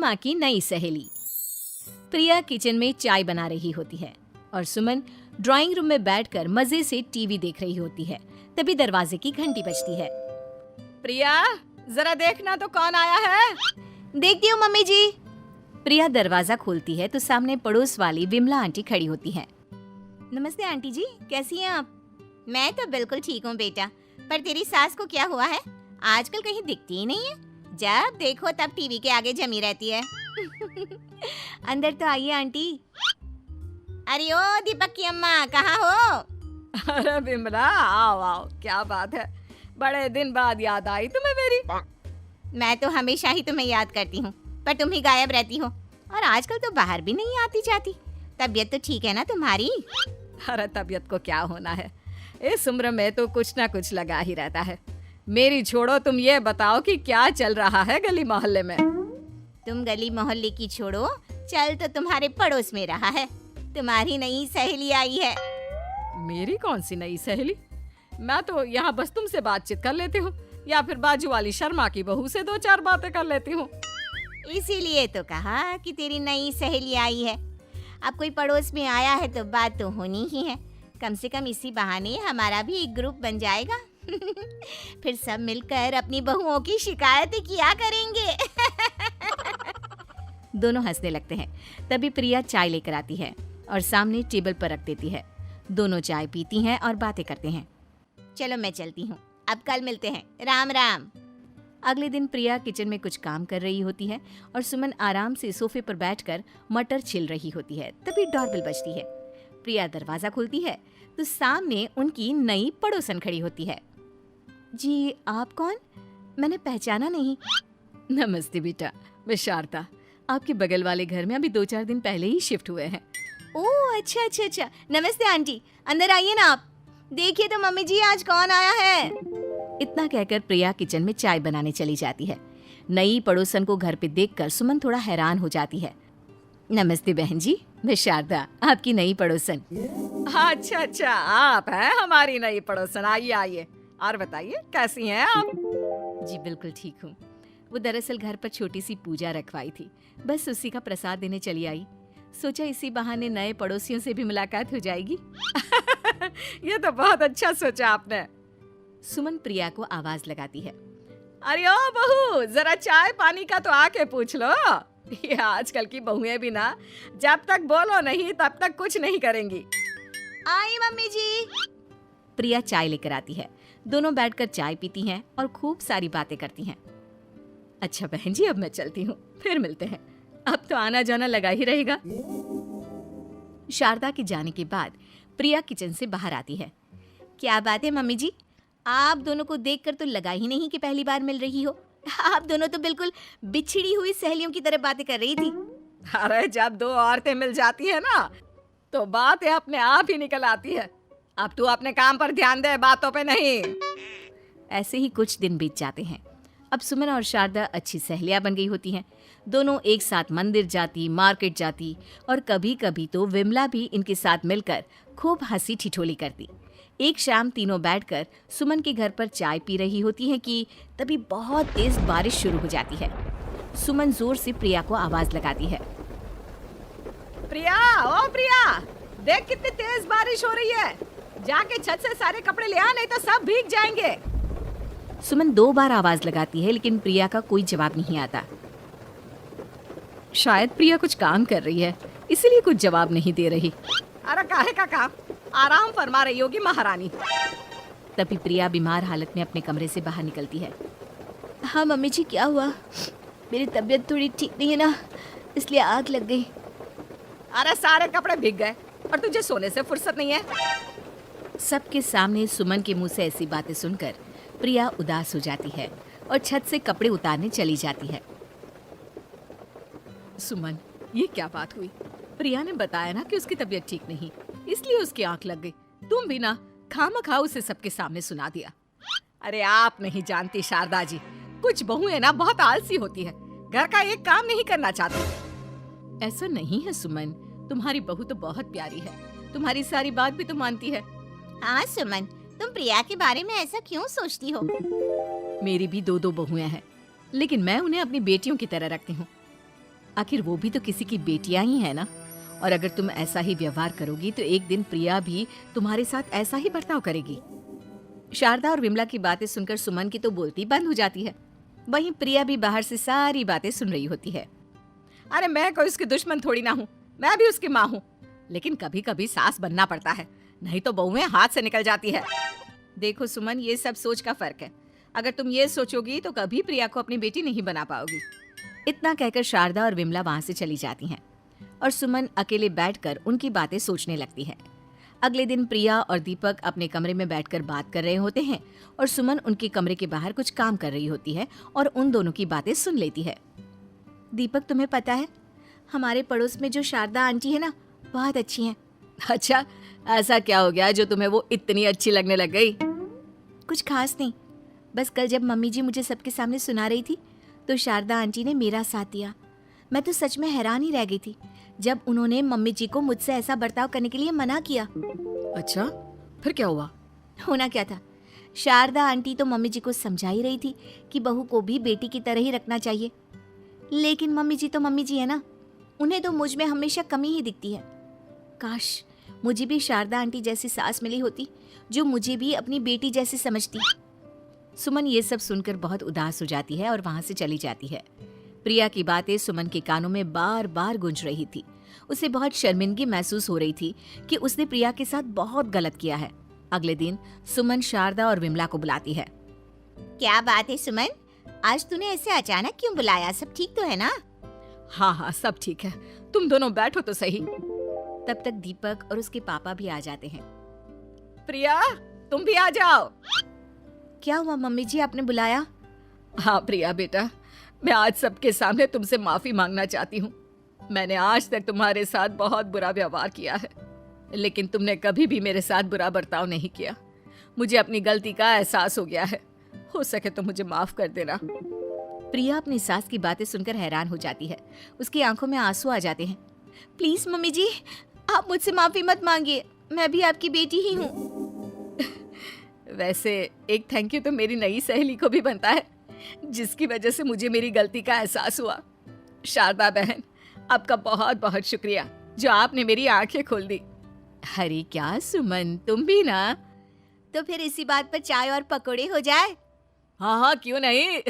माँ की नई सहेली। प्रिया किचन में चाय बना रही होती है और सुमन ड्राइंग रूम में बैठकर मजे से टीवी देख रही होती है। तभी दरवाजे की घंटी बजती है। प्रिया, जरा देखना तो कौन आया है। देखती हूँ मम्मी जी। प्रिया दरवाजा खोलती है तो सामने पड़ोस वाली विमला आंटी खड़ी होती हैं। नमस्ते आंटी जी, कैसी हैं आप? मैं तो बिल्कुल ठीक हूँ बेटा, पर तेरी सास को क्या हुआ है? आजकल कहीं दिखती ही नहीं है। जब देखो तब टीवी के आगे जमी रहती है। अंदर तो आइए आंटी। अरे ओ दीपक की अम्मा, कहाँ हो? अरे बिमला, आओ आओ, क्या बात है, बड़े दिन बाद याद आई तुम्हें मेरी। मैं तो हमेशा ही तुम्हें याद करती हूँ, पर तुम ही गायब रहती हो और आजकल तो बाहर भी नहीं आती जाती। तबीयत तो ठीक है ना तुम्हारी? अरे तबीयत को क्या होना है, इस उम्र में तो कुछ ना कुछ लगा ही रहता है। मेरी छोड़ो, तुम ये बताओ कि क्या चल रहा है गली मोहल्ले में। तुम गली मोहल्ले की छोड़ो, चल तो तुम्हारे पड़ोस में रहा है। तुम्हारी नई सहेली आई है। मेरी कौन सी नई सहेली? मैं तो यहाँ बस तुमसे बातचीत कर लेती हूँ या फिर बाजू वाली शर्मा की बहू से दो चार बातें कर लेती हूँ। इसीलिए तो कहा कि तेरी नई सहेली आई है। अब कोई पड़ोस में आया है तो बात तो होनी ही है। कम से कम इसी बहाने हमारा भी एक ग्रुप बन जाएगा। फिर सब मिलकर अपनी बहुओं की शिकायतें किया करेंगे। दोनों हंसने लगते हैं। तभी प्रिया चाय लेकर आती है और सामने टेबल पर रख देती है। दोनों चाय पीती हैं और बातें करते हैं। चलो मैं चलती हूँ, अब कल मिलते हैं। राम राम। अगले दिन प्रिया किचन में कुछ काम कर रही होती है और सुमन आराम से सोफे पर बैठकर मटर छिल रही होती है। तभी डोरबेल बजती है। प्रिया दरवाजा खोलती है तो सामने उनकी नई पड़ोसन खड़ी होती है। जी, आप कौन? मैंने पहचाना नहीं। नमस्ते बेटा, मैं शारदा, आपके बगल वाले घर में अभी 2-4 दिन पहले ही शिफ्ट हुए हैं। ओह अच्छा अच्छा अच्छा, नमस्ते आंटी, अंदर आइए ना आप। देखिए तो मम्मी जी, आज कौन आया है। इतना कहकर प्रिया किचन में चाय बनाने चली जाती है। नई पड़ोसन को घर पे देखकर सुमन थोड़ा हैरान हो जाती है। नमस्ते बहन जी, मैं शारदा, आपकी नई पड़ोसन। अच्छा अच्छा, आप हैं हमारी नई पड़ोसन। आइए आइए, और बताइए कैसी हैं आप? जी बिल्कुल ठीक हूँ। वो दरअसल घर पर छोटी सी पूजा रखवाई थी, बस उसी का प्रसाद देने चली आई। सोचा इसी बहाने नए पड़ोसियों से भी मुलाकात हो जाएगी। ये तो बहुत अच्छा सोचा आपने। सुमन प्रिया को आवाज लगाती है। अरे ओ बहू, जरा चाय पानी का तो आके पूछ लो। ये आजकल की बहुएं भी ना, जब तक बोलो नहीं तब तक कुछ नहीं करेंगी। आई मम्मी जी। प्रिया चाय लेकर आती है। दोनों बैठकर चाय पीती हैं और खूब सारी बातें करती हैं। अच्छा बहन जी, अब मैं चलती हूँ, फिर मिलते हैं। अब तो आना जाना लगा ही रहेगा। शारदा के जाने के बाद प्रिया किचन से बाहर आती है। क्या बात है मम्मी जी, आप दोनों को देखकर तो लगा ही नहीं कि पहली बार मिल रही हो। आप दोनों तो बिल्कुल बिछड़ी हुई सहेलियों की तरह बातें कर रही थी। अरे जब दो औरतें मिल जाती है ना, तो बातें अपने आप ही निकल आती है। अब तू अपने काम पर ध्यान दे, बातों पे नहीं। ऐसे ही कुछ दिन बीत जाते हैं। अब सुमन और शारदा अच्छी सहेलियां बन गई होती हैं। दोनों एक साथ मंदिर जाती, मार्केट जाती और कभी कभी तो विमला भी इनके साथ मिलकर खूब हंसी ठिठोली करती। एक शाम तीनों बैठकर सुमन के घर पर चाय पी रही होती हैं कि तभी बहुत तेज बारिश शुरू हो जाती है। सुमन जोर से प्रिया को आवाज लगाती है। प्रिया, ओ प्रिया, देख कितनी तेज बारिश हो रही है। जाके छत से सारे कपड़े ले आ, नहीं तो सब भीग जाएंगे। सुमन 2 बार आवाज लगाती है लेकिन प्रिया का कोई जवाब नहीं आता। शायद प्रिया कुछ काम कर रही है, इसलिए कुछ जवाब नहीं दे रही। अरे काहे का काम, आराम फरमा रही होगी महारानी। तभी प्रिया बीमार हालत में अपने कमरे से बाहर निकलती है। हाँ मम्मी जी, क्या हुआ? मेरी तबीयत थोड़ी ठीक नहीं है ना, इसलिए आग लग गई। अरे सारे कपड़े भीग गए और तुझे सोने से फुर्सत नहीं है। सबके सामने सुमन के मुंह से ऐसी बातें सुनकर प्रिया उदास हो जाती है और छत से कपड़े उतारने चली जाती है। सुमन, ये क्या बात हुई? प्रिया ने बताया ना कि उसकी तबीयत ठीक नहीं, इसलिए उसकी आंख लग गई। तुम भी ना खामखा उसे सबके सामने सुना दिया। अरे आप नहीं जानती शारदा जी, कुछ बहुएं ना बहुत आलसी होती है, घर का एक काम नहीं करना चाहती। ऐसा नहीं है सुमन, तुम्हारी बहू तो बहुत प्यारी है, तुम्हारी सारी बात भी तो मानती है। हाँ सुमन, तुम प्रिया के बारे में ऐसा क्यों सोचती हो? मेरी भी 2 बहुएं हैं, लेकिन मैं उन्हें अपनी बेटियों की तरह रखती हूँ। आखिर वो भी तो किसी की बेटियां ही है ना। और अगर तुम ऐसा ही व्यवहार करोगी तो एक दिन प्रिया भी तुम्हारे साथ ऐसा ही बर्ताव करेगी। शारदा और विमला की बातें सुनकर सुमन की तो बोलती बंद हो जाती है। वहीं प्रिया भी बाहर से सारी बातें सुन रही होती है। अरे मैं कोई उसकी दुश्मन थोड़ी ना हूँ, मैं भी उसकी माँ हूँ, लेकिन कभी कभी सास बनना पड़ता है, नहीं तो बहुएं हाथ से निकल जाती है। देखो सुमन, ये सब सोच का फर्क है। अगर तुम ये सोचोगी तो कभी प्रिया को अपनी बेटी नहीं बना पाओगी। इतना कहकर शारदा और विमला वहां से चली जाती हैं और सुमन अकेले बैठकर उनकी बातें सोचने लगती है। अगले दिन प्रिया और दीपक अपने कमरे में बैठकर बात कर रहे होते हैं और सुमन उनके कमरे के बाहर कुछ काम कर रही होती है और उन दोनों की बातें सुन लेती है। दीपक, तुम्हें पता है हमारे पड़ोस में जो शारदा आंटी है ना, बहुत अच्छी हैं। अच्छा, ऐसा क्या हो गया जो तुम्हें वो इतनी अच्छी लगने लग गई? कुछ खास नहीं, बस कल जब मम्मी जी मुझे सबके सामने सुना रही थी तो शारदा आंटी ने मेरा साथ दिया। मैं तो सच में हैरान ही रह गई थी जब उन्होंने मम्मी जी को मुझसे ऐसा बर्ताव करने के लिए मना किया। अच्छा, फिर क्या हुआ? होना क्या था, शारदा आंटी तो मम्मी जी को समझा ही रही थी कि बहू को भी बेटी की तरह ही रखना चाहिए, लेकिन मम्मी जी तो मम्मी जी है ना, उन्हें तो मुझ में हमेशा कमी ही दिखती है। काश मुझे भी शारदा आंटी जैसी सास मिली होती जो मुझे भी अपनी बेटी जैसी समझती। सुमन ये सब सुनकर बहुत उदास हो जाती है और वहां से चली जाती है। प्रिया की बातें सुमन के कानों में बार बार गूंज रही थी। उसे बहुत शर्मिंदगी महसूस हो रही थी कि उसने प्रिया के साथ बहुत गलत किया है। अगले दिन सुमन शारदा और विमला को बुलाती है। क्या बात है सुमन, आज तूने ऐसे अचानक क्यों बुलाया? सब ठीक तो है ना? हाँ हाँ, सब ठीक है, तुम दोनों बैठो तो सही। तब तक दीपक और उसके पापा भी आ जाते हैं। प्रिया, तुम भी आ जाओ। क्या हुआ मम्मी जी, आपने बुलाया? हाँ प्रिया बेटा, मैं आज सबके सामने तुमसे माफी मांगना चाहती हूँ। मैंने आज तक तुम्हारे साथ बहुत बुरा व्यवहार किया है, लेकिन तुमने कभी भी मेरे साथ बुरा बर्ताव नहीं किया। मुझे अपनी गलती का एहसास हो गया है, हो सके तो मुझे माफ कर देना। प्रिया अपनी सास की बातें सुनकर हैरान हो जाती है। उसकी आंखों में आंसू आ जाते हैं। प्लीज मम्मी जी, आप मुझसे माफी मत मांगिए, मैं भी आपकी बेटी ही हूँ। वैसे एक थैंक यू तो मेरी नई सहेली को भी बनता है, जिसकी वजह से मुझे मेरी गलती का एहसास हुआ। शारदा बहन, आपका बहुत बहुत शुक्रिया जो आपने मेरी आंखें खोल दी। अरे क्या सुमन, तुम भी ना। तो फिर इसी बात पर चाय और पकोड़े हो जाए। हाँ हाँ, क्यों नहीं।